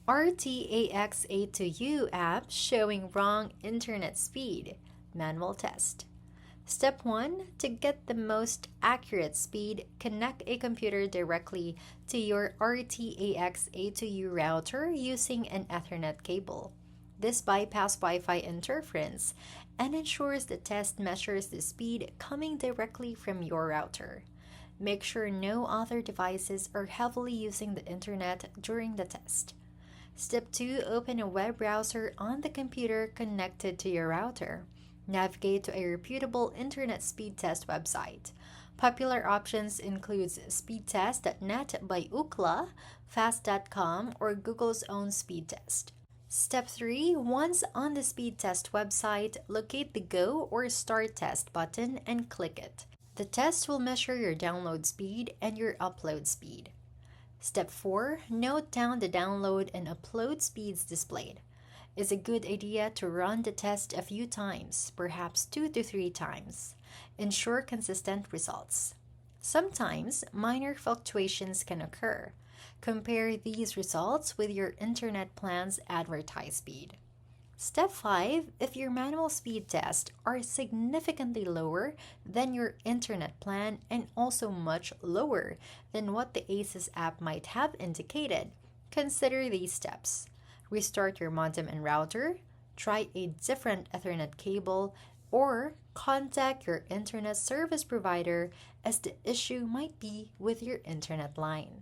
RT AX82U app showing wrong internet speed. Manual test. Step 1. To get the most accurate speed, connect a computer directly to your RT AX82U router using an Ethernet cable. This bypasses Wi-Fi interference and ensures the test measures the speed coming directly from your router. Make sure no other devices are heavily using the internet during the test. Step 2. Open a web browser on the computer connected to your router. Navigate to a reputable internet speed test website. Popular options include speedtest.net by Ookla, fast.com, or Google's own speed test. Step 3. Once on the speed test website, locate the Go or Start Test button and click it. The test will measure your download speed and your upload speed. Step 4. Note down the download and upload speeds displayed. It's a good idea to run the test a few times, perhaps 2 to 3 times. Ensure consistent results. Sometimes minor fluctuations can occur. Compare these results with your internet plan's advertised speed. Step 5. If your manual speed tests are significantly lower than your internet plan and also much lower than what the ASUS app might have indicated, consider these steps. Restart your modem and router, try a different Ethernet cable, or contact your internet service provider as the issue might be with your internet line.